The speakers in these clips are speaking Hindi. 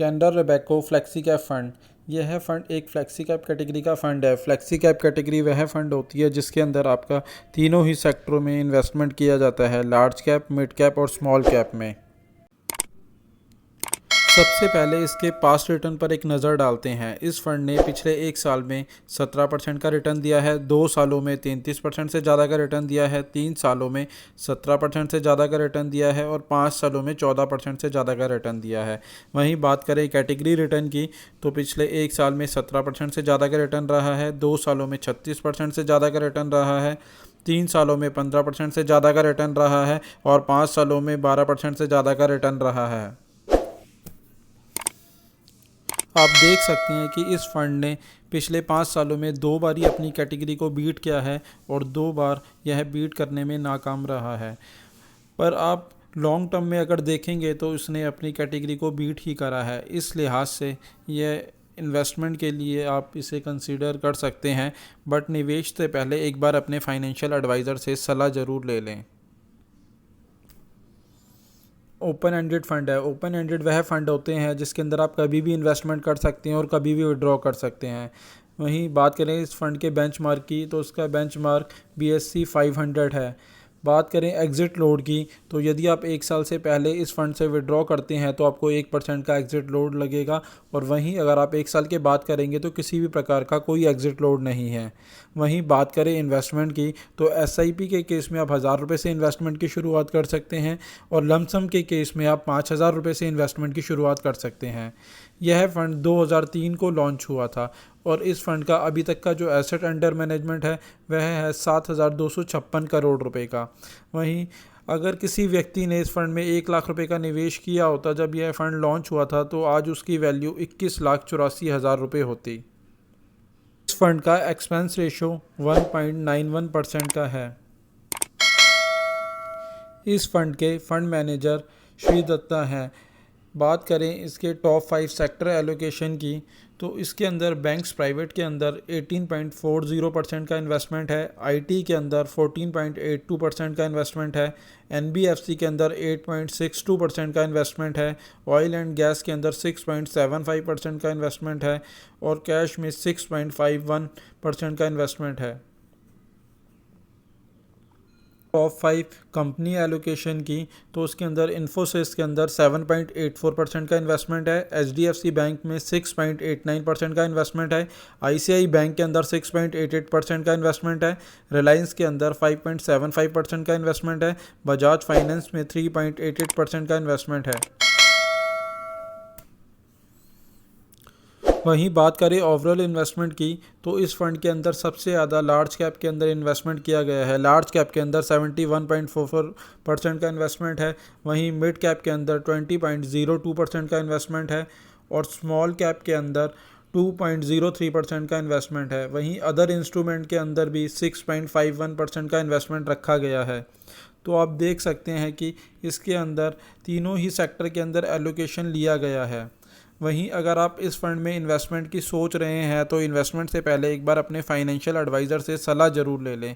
Canara Robeco flexi cap fund. यह फ़ंड एक फ्लेक्सी कैप कैटेगरी का फ़ंड है। फ्लेक्सी कैप कैटेगरी वह फ़ंड होती है जिसके अंदर आपका तीनों ही सेक्टरों में इन्वेस्टमेंट किया जाता है, लार्ज कैप, मिड कैप और स्मॉल कैप में। सबसे पहले इसके पास्ट रिटर्न पर एक नज़र डालते हैं। इस फंड ने पिछले एक साल में 17% का रिटर्न दिया है, 2 सालों में 33% से ज़्यादा का रिटर्न दिया है, 3 सालों में 17% से ज़्यादा का रिटर्न दिया है और 5 सालों में 14% से ज़्यादा का रिटर्न दिया है। वहीं बात करें कैटेगरी रिटर्न की तो पिछले एक साल में 17% से ज़्यादा का रिटर्न रहा है, 2 सालों में 36% से ज़्यादा का रिटर्न रहा है, 3 सालों में 15% से ज़्यादा का रिटर्न रहा है और 5 सालों में 12% से ज़्यादा का रिटर्न रहा है। आप देख सकते हैं कि इस फंड ने पिछले 5 सालों में 2 बार ही अपनी कैटेगरी को बीट किया है और 2 बार यह बीट करने में नाकाम रहा है। पर आप लॉन्ग टर्म में अगर देखेंगे तो इसने अपनी कैटेगरी को बीट ही करा है। इस लिहाज से यह इन्वेस्टमेंट के लिए आप इसे कंसीडर कर सकते हैं, बट निवेश से पहले एक बार अपने फाइनेंशियल एडवाइज़र से सलाह ज़रूर ले लें। ओपन एंडेड फंड है। ओपन एंडेड वह फंड होते हैं जिसके अंदर आप कभी भी इन्वेस्टमेंट कर सकते हैं और कभी भी विड्रॉ कर सकते हैं। वहीं बात करें इस फंड के बेंचमार्क की तो उसका बेंचमार्क BSE 500 है। बात करें एग्ज़िट लोड की तो यदि आप 1 साल से पहले इस फंड से विड्रॉ करते हैं तो आपको 1% का एग्ज़िट लोड लगेगा और वहीं अगर आप 1 साल के बाद करेंगे तो किसी भी प्रकार का कोई एग्ज़िट लोड नहीं है। वहीं बात करें इन्वेस्टमेंट की तो SIP के केस में आप 1000 रुपये से इन्वेस्टमेंट की शुरुआत कर सकते हैं और लमसम के केस में आप 5000 रुपये से इन्वेस्टमेंट की शुरुआत कर सकते हैं। यह फ़ंड 2003 को लॉन्च हुआ था और इस फंड का अभी तक का जो एसेट अंडर मैनेजमेंट है वह है 7256 करोड़ रुपए का। वहीं अगर किसी व्यक्ति ने इस फंड में 1 लाख रुपए का निवेश किया होता जब यह फंड लॉन्च हुआ था तो आज उसकी वैल्यू 21,84,000 रुपये होती। इस फंड का एक्सपेंस रेशो 1.91% का है। इस फंड के फंड मैनेजर श्री दत्ता हैं। बात करें इसके टॉप 5 सेक्टर एलोकेशन की तो इसके अंदर बैंक्स प्राइवेट के अंदर 18.40% का इन्वेस्टमेंट है, IT के अंदर 14.82% का इन्वेस्टमेंट है, NBFC के अंदर 8.62% का इन्वेस्टमेंट है, ऑयल एंड गैस के अंदर 6.75% का इन्वेस्टमेंट है और कैश में 6.51% का इन्वेस्टमेंट है। टॉप 5 कंपनी एलोकेशन की तो उसके अंदर इन्फोसिस के अंदर 7.84% का इन्वेस्टमेंट है, HDFC बैंक में 6.89% का इन्वेस्टमेंट है, ICICI बैंक के अंदर 6.88% का इन्वेस्टमेंट है, रिलायंस के अंदर 5.75% का इन्वेस्टमेंट है, बजाज फाइनेंस में 3.88% का इन्वेस्टमेंट है। वहीं बात करें ओवरऑल इन्वेस्टमेंट की तो इस फंड के अंदर सबसे ज़्यादा लार्ज कैप के अंदर इन्वेस्टमेंट किया गया है। लार्ज कैप के अंदर 71.44% का इन्वेस्टमेंट है, वहीं मिड कैप के अंदर 20.02% का इन्वेस्टमेंट है और स्मॉल कैप के अंदर 2.03% का इन्वेस्टमेंट है। वहीं अदर इंस्ट्रूमेंट के अंदर भी 6.51% का इन्वेस्टमेंट रखा गया है। तो आप देख सकते हैं कि इसके अंदर तीनों ही सेक्टर के अंदर एलोकेशन लिया गया है। वहीं अगर आप इस फंड में इन्वेस्टमेंट की सोच रहे हैं तो इन्वेस्टमेंट से पहले एक बार अपने फाइनेंशियल एडवाइज़र से सलाह ज़रूर ले लें।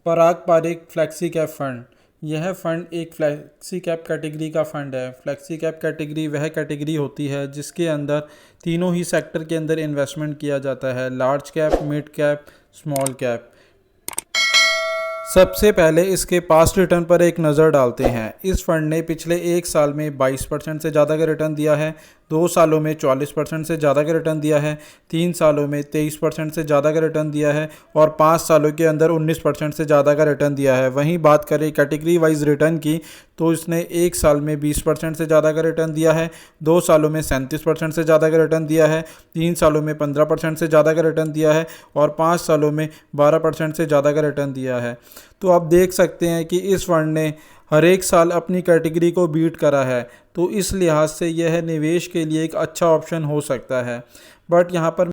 पराग पारिक फ्लेक्सी कैप फ़ंड। यह फ़ंड एक फ्लेक्सी कैप कैटेगरी का फ़ंड है। फ्लेक्सी कैप कैटेगरी वह कैटेगरी होती है जिसके अंदर तीनों ही सेक्टर के अंदर इन्वेस्टमेंट किया जाता है, large cap, mid cap, small cap. सबसे पहले इसके पास्ट रिटर्न पर एक नज़र डालते हैं। इस फंड ने पिछले एक साल में 22% से ज़्यादा का रिटर्न दिया है, 2 सालों में 44% से ज़्यादा का रिटर्न दिया है, 3 सालों में 23% से ज़्यादा का रिटर्न दिया है और 5 सालों के अंदर 19% से ज़्यादा का रिटर्न दिया है। वहीं बात करें कैटेगरी वाइज रिटर्न की तो इसने 1 साल में 20% से ज़्यादा का रिटर्न दिया है, 2 सालों में 37% से ज़्यादा का रिटर्न दिया है, 3 सालों में 15% से ज़्यादा का रिटर्न दिया है और 5 सालों में 12% से ज़्यादा का रिटर्न दिया है। तो आप देख सकते हैं कि इस फंड ने हर एक साल अपनी कैटेगरी को बीट करा है, तो इस लिहाज से यह निवेश के लिए एक अच्छा ऑप्शन हो सकता है। बट यहाँ पर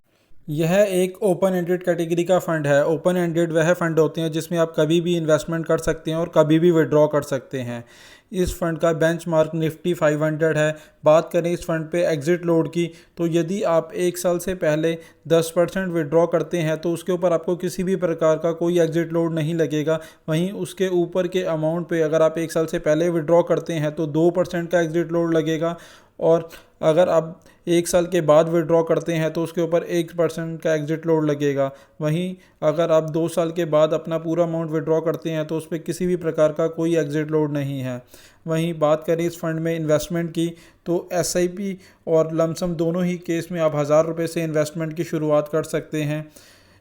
यह एक ओपन एंडेड कैटेगरी का फ़ंड है। ओपन एंडेड वह फ़ंड होते हैं जिसमें आप कभी भी इन्वेस्टमेंट कर सकते हैं और कभी भी विड्रॉ कर सकते हैं। इस फ़ंड का बेंचमार्क निफ्टी 500 है। बात करें इस फ़ंड पे एग्ज़िट लोड की, तो यदि आप 1 साल से पहले 10% विड्रॉ करते हैं तो उसके ऊपर आपको किसी भी प्रकार का कोई एग्ज़िट लोड नहीं लगेगा। वहीं उसके ऊपर के अमाउंट पे अगर आप 1 साल से पहले विड्रॉ करते हैं तो 2% का एग्ज़िट लोड लगेगा, और अगर आप 1 साल के बाद विड्रॉ करते हैं तो उसके ऊपर 1% का एग्ज़िट लोड लगेगा। वहीं अगर आप 2 साल के बाद अपना पूरा अमाउंट विड्रॉ करते हैं तो उस पर किसी भी प्रकार का कोई एग्ज़िट लोड नहीं है। वहीं बात करें इस फंड में इन्वेस्टमेंट की, तो एसआईपी और लमसम दोनों ही केस में आप 1000 रुपये से इन्वेस्टमेंट की शुरुआत कर सकते हैं।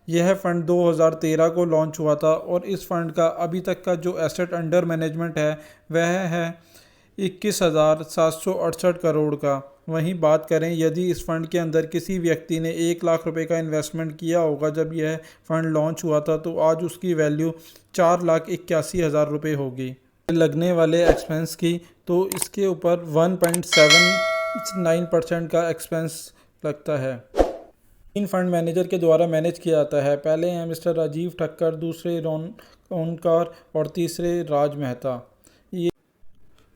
यह फ़ंड 2013 को लॉन्च हुआ था और इस फ़ंड का अभी तक का जो एसेट अंडर मैनेजमेंट है वह है 21,768 करोड़ का। वहीं बात करें यदि इस फ़ंड के अंदर किसी व्यक्ति ने 1 लाख रुपए का इन्वेस्टमेंट किया होगा जब यह फ़ंड लॉन्च हुआ था, तो आज उसकी वैल्यू 4,81,000 रुपये होगी। लगने वाले एक्सपेंस की, तो इसके ऊपर 1.79% का एक्सपेंस लगता है। 3 फंड मैनेजर के द्वारा मैनेज किया जाता है। पहले हैं मिस्टर राजीव ठक्कर, दूसरे रोन ओनकार और तीसरे राज मेहता।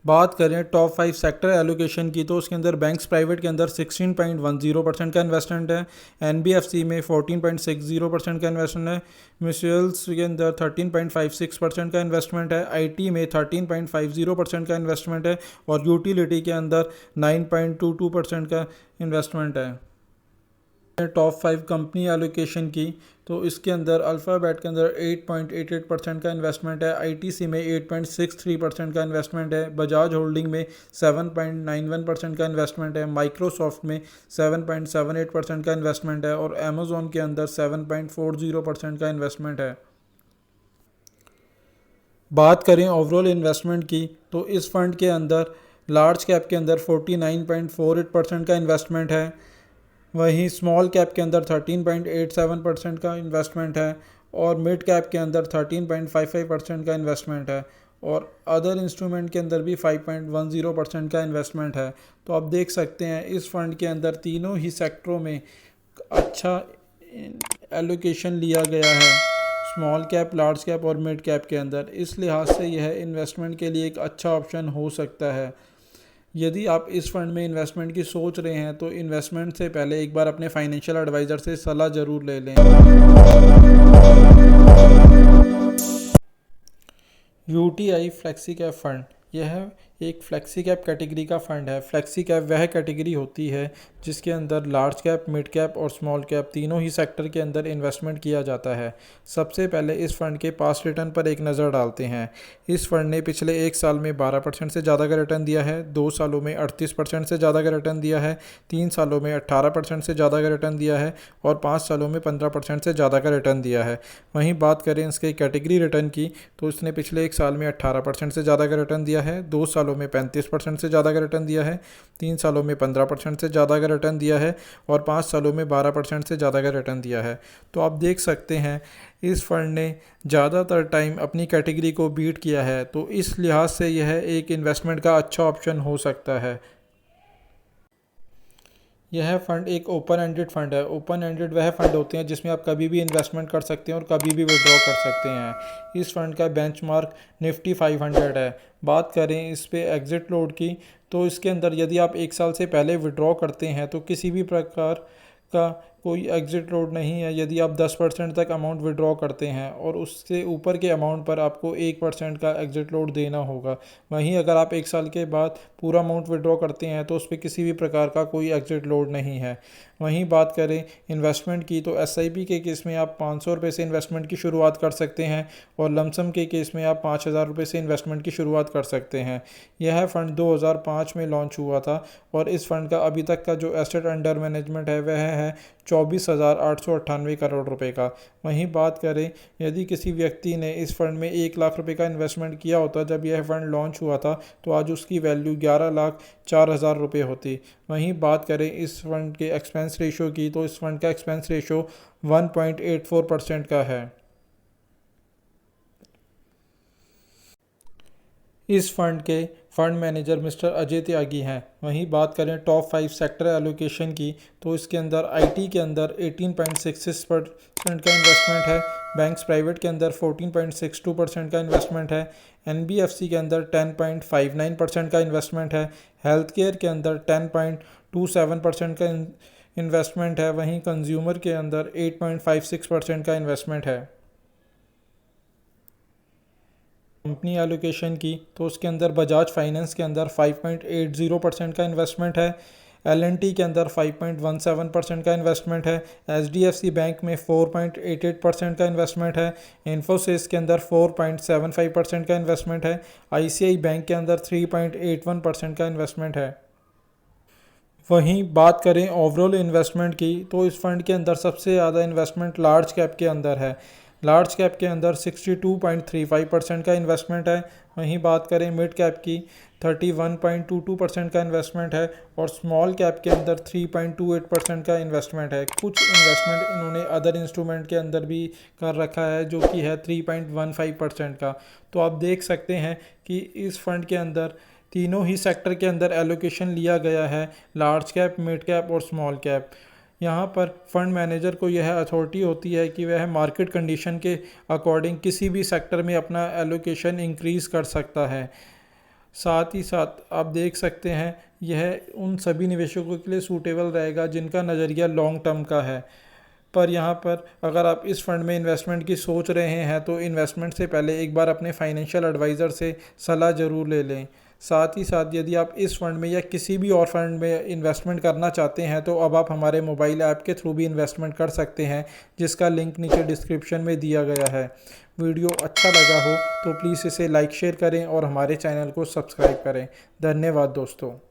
बात करें टॉप 5 सेक्टर एलोकेशन की, तो उसके अंदर बैंक्स प्राइवेट के अंदर 16.10% का इन्वेस्टमेंट है, एनबीएफसी में 14.60% का इन्वेस्टमेंट है, म्यूचुअल्स के अंदर 13.56% का इन्वेस्टमेंट है, आईटी में 13.50% का इन्वेस्टमेंट है और यूटिलिटी के अंदर 9.22% का इन्वेस्टमेंट है। टॉप 5 कंपनी एलोकेशन की, तो इसके अंदर अल्फ़ाबेट के अंदर 8.88% का इन्वेस्टमेंट है, आईटीसी में 8.63% का इन्वेस्टमेंट है, बजाज होल्डिंग में 7.91% का इन्वेस्टमेंट है, माइक्रोसॉफ्ट में 7.78% का इन्वेस्टमेंट है और अमेज़ॉन के अंदर 7.40% का इन्वेस्टमेंट है। बात करें ओवरऑल इन्वेस्टमेंट की, तो इस फंड के अंदर लार्ज कैप के अंदर 49.48% का इन्वेस्टमेंट है, वहीं स्मॉल कैप के अंदर 13.87% का इन्वेस्टमेंट है और मिड कैप के अंदर 13.55% का इन्वेस्टमेंट है और अदर इंस्ट्रूमेंट के अंदर भी 5.10% का इन्वेस्टमेंट है। तो आप देख सकते हैं इस फंड के अंदर तीनों ही सेक्टरों में अच्छा एलोकेशन लिया गया है, स्मॉल कैप, लार्ज कैप और मिड कैप के अंदर। इस लिहाज से यह इन्वेस्टमेंट के लिए एक अच्छा ऑप्शन हो सकता है। यदि आप इस फंड में इन्वेस्टमेंट की सोच रहे हैं तो इन्वेस्टमेंट से पहले एक बार अपने फाइनेंशियल एडवाइज़र से सलाह ज़रूर ले लें। यूटीआई फ्लेक्सी कैप फंड, यह एक फ्लेक्सी कैप कैटेगरी का फ़ंड है। फ्लेक्सी कैप वह कैटेगरी होती है जिसके अंदर लार्ज कैप, मिड कैप और स्मॉल कैप तीनों ही सेक्टर के अंदर इन्वेस्टमेंट किया जाता है। सबसे पहले इस फ़ंड के पास रिटर्न पर एक नज़र डालते हैं। इस फ़ंड ने पिछले 1 साल में 12% से ज़्यादा का रिटर्न दिया है, 2 सालों में 38% से ज़्यादा का रिटर्न दिया है, 3 सालों में 18% से ज़्यादा का रिटर्न दिया है और 5 सालों में 15% से ज़्यादा का रिटर्न दिया है। वहीं बात करें इसके कैटेगरी रिटर्न की, तो इसने पिछले 1 साल में 18% से ज़्यादा का रिटर्न दिया है, 2 सालों में 35% से ज़्यादा का रिटर्न दिया है, 3 सालों में 15% से ज़्यादा का रिटर्न दिया है और 5 सालों में 12% से ज़्यादा का रिटर्न दिया है। तो आप देख सकते हैं इस फंड ने ज़्यादातर टाइम अपनी कैटेगरी को बीट किया है, तो इस लिहाज से यह एक इन्वेस्टमेंट का अच्छा ऑप्शन हो सकता है। यह फ़ंड एक ओपन एंडेड फ़ंड है। ओपन एंडेड वह फ़ंड होते हैं जिसमें आप कभी भी इन्वेस्टमेंट कर सकते हैं और कभी भी विड्रॉ कर सकते हैं। इस फ़ंड का बेंचमार्क निफ्टी 500 है। बात करें इस पे एग्ज़िट लोड की, तो इसके अंदर यदि आप 1 साल से पहले विड्रॉ करते हैं तो किसी भी प्रकार का कोई एग्ज़िट लोड नहीं है यदि आप 10% तक अमाउंट विड्रॉ करते हैं और उससे ऊपर के अमाउंट पर आपको 1% का एग्ज़िट लोड देना होगा। वहीं अगर आप 1 साल के बाद पूरा अमाउंट विड्रॉ करते हैं तो उस पर किसी भी प्रकार का कोई एग्ज़िट लोड नहीं है। वहीं बात करें इन्वेस्टमेंट की, तो एसआईपी के केस में आप 500 रुपये से इन्वेस्टमेंट की शुरुआत कर सकते हैं और लमसम के केस में आप 5000 रुपये से इन्वेस्टमेंट की शुरुआत कर सकते हैं। यह फ़ंड 2005 में लॉन्च हुआ था और इस फ़ंड का अभी तक का जो एसेट अंडर मैनेजमेंट है वह है 24,898 करोड़ रुपए का। वहीं बात करें यदि किसी व्यक्ति ने इस फंड में 1 लाख रुपए का इन्वेस्टमेंट किया होता जब यह फंड लॉन्च हुआ था, तो आज उसकी वैल्यू 11,04,000 रुपये होती। वहीं बात करें इस फंड के एक्सपेंस रेशो की, तो इस फंड का एक्सपेंस रेशो 1.84% का है। इस फंड के fund manager mister Ajay Tyagi हैं। वहीं बात करें टॉप 5 सेक्टर एलोकेशन की, तो इसके अंदर आईटी के अंदर 18.66% का इन्वेस्टमेंट है, बैंक्स प्राइवेट के अंदर 14.62% का इन्वेस्टमेंट है, एनबीएफसी के अंदर 10.59% का इन्वेस्टमेंट है, हेल्थ केयर के अंदर 10.27% का इन्वेस्टमेंट है, वहीं कंज्यूमर के अंदर 8.56% का इन्वेस्टमेंट है। कंपनी एलोकेशन की, तो उसके अंदर बजाज फाइनेंस के अंदर 5.80% का इन्वेस्टमेंट है, एल&टी के अंदर 5.17% का इन्वेस्टमेंट है, एचडीएफसी बैंक में 4.88% का इन्वेस्टमेंट है, इन्फोसिस के अंदर 4.75% का इन्वेस्टमेंट है, आईसीआई बैंक के अंदर 3.81% का इन्वेस्टमेंट है। वहीं बात करें ओवरऑल इन्वेस्टमेंट की, तो इस फंड के अंदर सबसे ज़्यादा इन्वेस्टमेंट लार्ज कैप के अंदर है। लार्ज कैप के अंदर 62.35% का इन्वेस्टमेंट है। वहीं बात करें मिड कैप की, 31.22% का इन्वेस्टमेंट है और स्मॉल कैप के अंदर 3.28% का इन्वेस्टमेंट है। कुछ इन्वेस्टमेंट इन्होंने अदर इंस्ट्रूमेंट के अंदर भी कर रखा है, जो कि है 3.15% का। तो आप देख सकते हैं कि इस फंड के अंदर तीनों ही सेक्टर के अंदर एलोकेशन लिया गया है, लार्ज कैप, मिड कैप और स्मॉल कैप। यहाँ पर फंड मैनेजर को यह अथॉरिटी होती है कि वह मार्केट कंडीशन के अकॉर्डिंग किसी भी सेक्टर में अपना एलोकेशन इंक्रीज़ कर सकता है। साथ ही साथ आप देख सकते हैं यह उन सभी निवेशकों के लिए सूटेबल रहेगा जिनका नज़रिया लॉन्ग टर्म का है। पर यहाँ पर अगर आप इस फंड में इन्वेस्टमेंट की सोच रहे हैं तो इन्वेस्टमेंट से पहले एक बार अपने फाइनेंशियल एडवाइज़र से सलाह ज़रूर ले लें। साथ ही साथ यदि आप इस फंड में या किसी भी और फंड में इन्वेस्टमेंट करना चाहते हैं तो अब आप हमारे मोबाइल ऐप के थ्रू भी इन्वेस्टमेंट कर सकते हैं, जिसका लिंक नीचे डिस्क्रिप्शन में दिया गया है। वीडियो अच्छा लगा हो तो प्लीज़ इसे लाइक शेयर करें और हमारे चैनल को सब्सक्राइब करें। धन्यवाद दोस्तों।